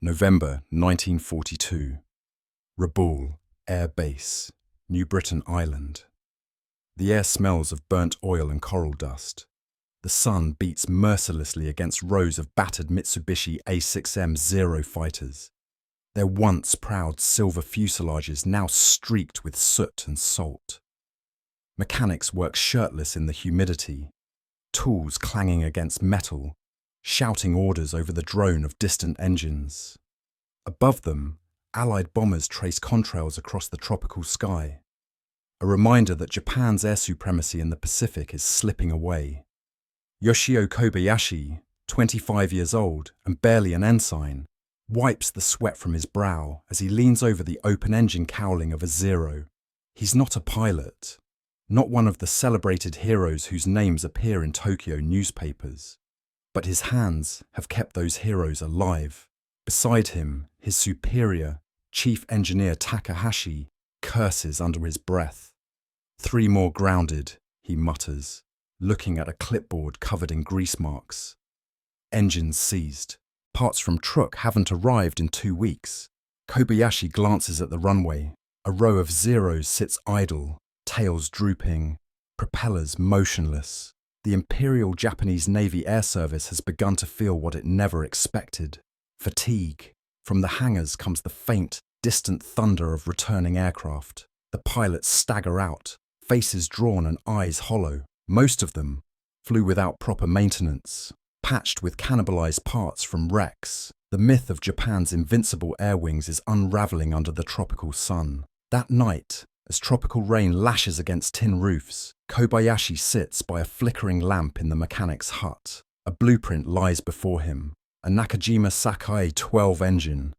November 1942. Rabaul Air Base, New Britain Island. The air smells of burnt oil and coral dust. The sun beats mercilessly against rows of battered Mitsubishi A6M Zero fighters. Their once proud silver fuselages now streaked with soot and salt. Mechanics work shirtless in the humidity, tools clanging against metal, shouting orders over the drone of distant engines. Above them, Allied bombers trace contrails across the tropical sky, a reminder that Japan's air supremacy in the Pacific is slipping away. Yoshio Kobayashi, 25 years old and barely an ensign, wipes the sweat from his brow as he leans over the open-engine cowling of a Zero. He's not a pilot, not one of the celebrated heroes whose names appear in Tokyo newspapers. But his hands have kept those heroes alive. Beside him, his superior, Chief Engineer Takahashi, curses under his breath. 3 more grounded, he mutters, looking at a clipboard covered in grease marks. Engines seized. Parts from truck haven't arrived in 2 weeks. Kobayashi glances at the runway. A row of Zeros sits idle, tails drooping, propellers motionless. The Imperial Japanese Navy Air Service has begun to feel what it never expected: fatigue. From the hangars comes the faint, distant thunder of returning aircraft. The pilots stagger out, faces drawn and eyes hollow. Most of them flew without proper maintenance, patched with cannibalized parts from wrecks. The myth of Japan's invincible air wings is unraveling under the tropical sun. That night, as tropical rain lashes against tin roofs, Kobayashi sits by a flickering lamp in the mechanic's hut. A blueprint lies before him, a Nakajima Sakai 12 engine,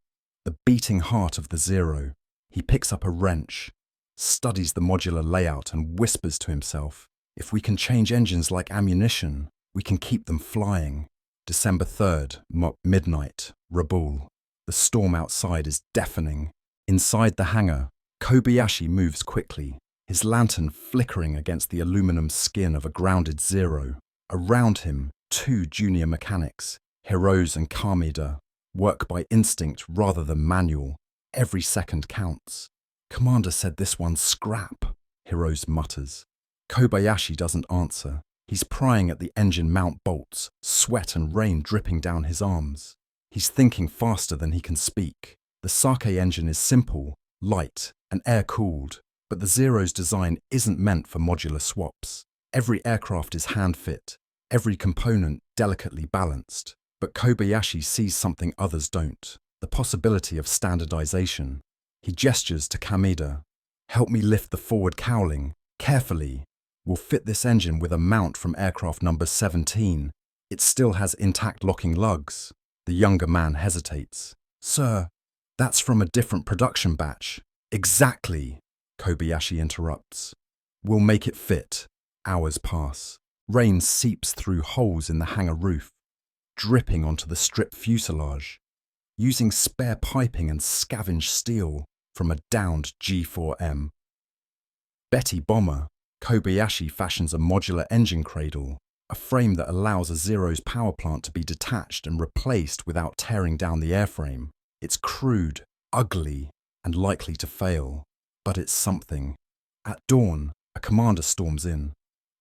the beating heart of the Zero. He picks up a wrench, studies the modular layout and whispers to himself, if we can change engines like ammunition, we can keep them flying. December 3rd, midnight, Rabaul. The storm outside is deafening. Inside the hangar, Kobayashi moves quickly, his lantern flickering against the aluminum skin of a grounded Zero. Around him, 2 junior mechanics, Hirose and Kamida, work by instinct rather than manual. Every second counts. Commander said this one's scrap, Hirose mutters. Kobayashi doesn't answer. He's prying at the engine mount bolts, sweat and rain dripping down his arms. He's thinking faster than he can speak. The Sake engine is simple, light, and air-cooled, but the Zero's design isn't meant for modular swaps. Every aircraft is hand-fit, every component delicately balanced. But Kobayashi sees something others don't: the possibility of standardization. He gestures to Kamida. Help me lift the forward cowling, carefully. We'll fit this engine with a mount from aircraft number 17. It still has intact locking lugs. The younger man hesitates. Sir, that's from a different production batch. Exactly, Kobayashi interrupts. We'll make it fit. Hours pass. Rain seeps through holes in the hangar roof, dripping onto the stripped fuselage. Using spare piping and scavenged steel from a downed G4M. Betty Bomber, Kobayashi fashions a modular engine cradle, a frame that allows a Zero's power plant to be detached and replaced without tearing down the airframe. It's crude, ugly, and likely to fail, but it's something. At dawn, a commander storms in.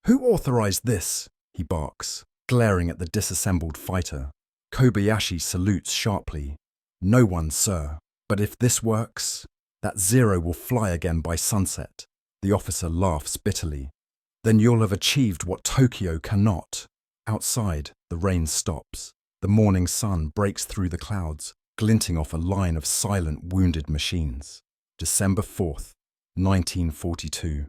Who authorized this? He barks, glaring at the disassembled fighter. Kobayashi salutes sharply. No one, sir. But if this works, that Zero will fly again by sunset. The officer laughs bitterly. Then you'll have achieved what Tokyo cannot. Outside, the rain stops. The morning sun breaks through the clouds, glinting off a line of silent, wounded machines. December 4th, 1942.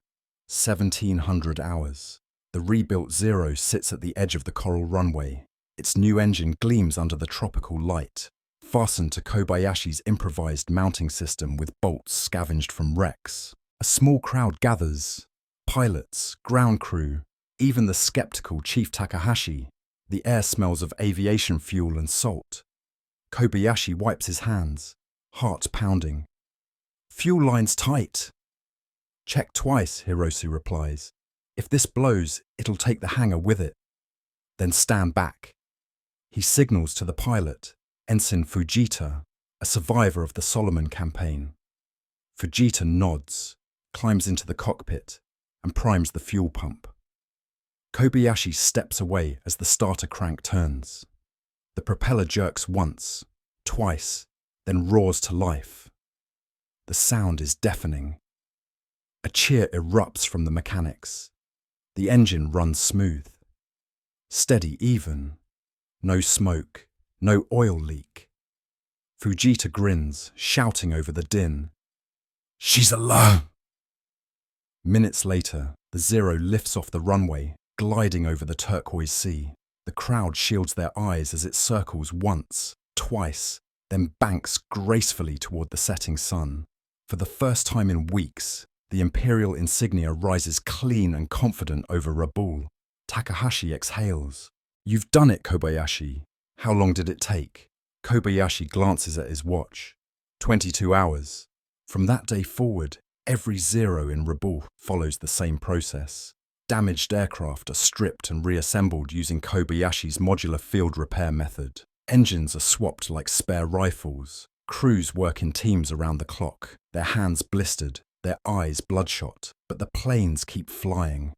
1700 hours. The rebuilt Zero sits at the edge of the coral runway. Its new engine gleams under the tropical light, fastened to Kobayashi's improvised mounting system with bolts scavenged from wrecks. A small crowd gathers. Pilots, ground crew, even the skeptical Chief Takahashi. The air smells of aviation fuel and salt. Kobayashi wipes his hands, heart pounding. Fuel line's tight. Check twice, Hirose replies. If this blows, it'll take the hangar with it. Then stand back. He signals to the pilot, Ensign Fujita. a survivor of the Solomon campaign. Fujita nods, climbs into the cockpit, and primes the fuel pump. Kobayashi steps away as the starter crank turns. The propeller jerks once, twice, then roars to life. The sound is deafening. A cheer erupts from the mechanics. The engine runs smooth. Steady even. No smoke, no oil leak. Fujita grins, shouting over the din. "She's alive!" Minutes later, the Zero lifts off the runway, gliding over the turquoise sea. The crowd shields their eyes as it circles once, twice, then banks gracefully toward the setting sun. For the first time in weeks, the imperial insignia rises clean and confident over Rabaul. Takahashi exhales. "You've done it, Kobayashi. How long did it take?" Kobayashi glances at his watch. 22 hours. From that day forward, every Zero in Rabaul follows the same process. Damaged aircraft are stripped and reassembled using Kobayashi's modular field repair method. Engines are swapped like spare rifles. Crews work in teams around the clock, their hands blistered, their eyes bloodshot, but the planes keep flying.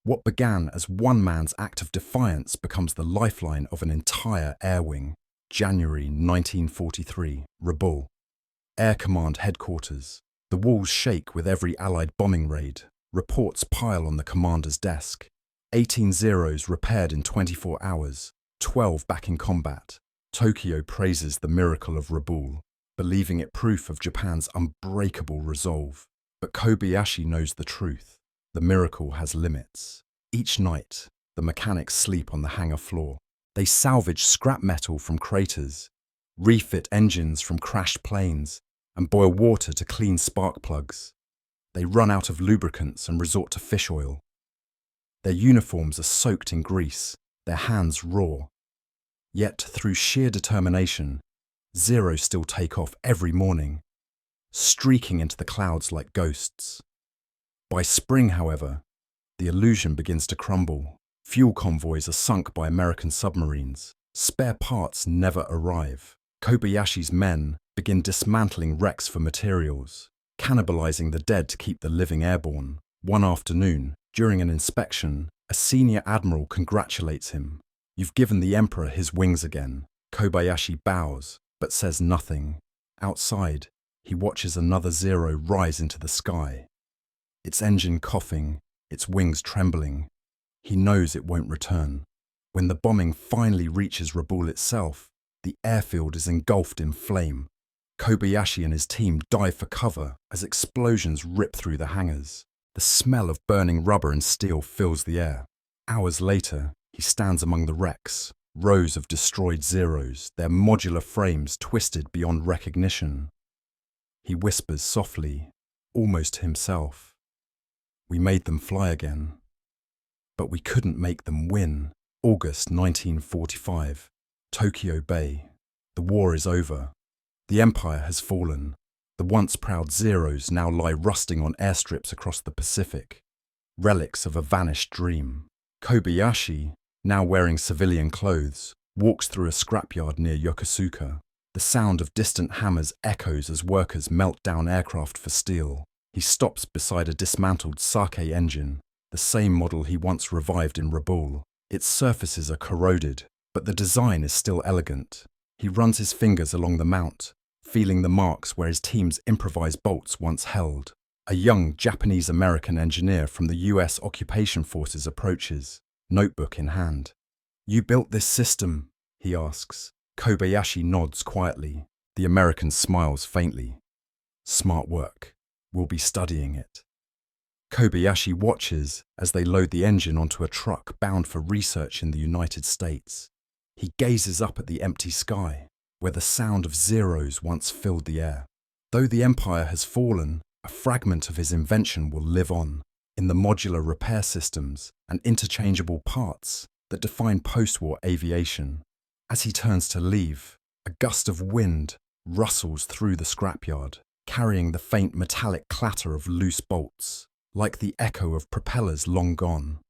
What began as one man's act of defiance becomes the lifeline of an entire air wing. January 1943, Rabaul. Air Command Headquarters. The walls shake with every Allied bombing raid. Reports pile on the commander's desk. 18 Zeros repaired in 24 hours, 12 back in combat. Tokyo praises the miracle of Rabaul, believing it proof of Japan's unbreakable resolve. But Kobayashi knows the truth. The miracle has limits. Each night, the mechanics sleep on the hangar floor. They salvage scrap metal from craters, refit engines from crashed planes, and boil water to clean spark plugs. They run out of lubricants and resort to fish oil. Their uniforms are soaked in grease, their hands raw. Yet, through sheer determination, Zeros still take off every morning, streaking into the clouds like ghosts. By spring, however, the illusion begins to crumble. Fuel convoys are sunk by American submarines. Spare parts never arrive. Kobayashi's men begin dismantling wrecks for materials, cannibalizing the dead to keep the living airborne. One afternoon, during an inspection, a senior admiral congratulates him. "You've given the Emperor his wings again." Kobayashi bows, but says nothing. Outside, he watches another Zero rise into the sky. Its engine coughing, its wings trembling. He knows it won't return. When the bombing finally reaches Rabaul itself, the airfield is engulfed in flame. Kobayashi and his team dive for cover as explosions rip through the hangars. The smell of burning rubber and steel fills the air. Hours later, he stands among the wrecks, rows of destroyed Zeros, their modular frames twisted beyond recognition. He whispers softly, almost to himself, "We made them fly again. But we couldn't make them win." August 1945, Tokyo Bay. The war is over. The Empire has fallen. The once proud Zeros now lie rusting on airstrips across the Pacific, relics of a vanished dream. Kobayashi, now wearing civilian clothes, walks through a scrapyard near Yokosuka. The sound of distant hammers echoes as workers melt down aircraft for steel. He stops beside a dismantled Sake engine, the same model he once revived in Rabaul. Its surfaces are corroded, but the design is still elegant. He runs his fingers along the mount, feeling the marks where his team's improvised bolts once held. A young Japanese-American engineer from the US occupation forces approaches, notebook in hand. "You built this system?" he asks. Kobayashi nods quietly. The American smiles faintly. "Smart work. We'll be studying it." Kobayashi watches as they load the engine onto a truck bound for research in the United States. He gazes up at the empty sky, where the sound of Zeros once filled the air. Though the Empire has fallen, a fragment of his invention will live on, in the modular repair systems and interchangeable parts that define post-war aviation. As he turns to leave, a gust of wind rustles through the scrapyard, carrying the faint metallic clatter of loose bolts, like the echo of propellers long gone.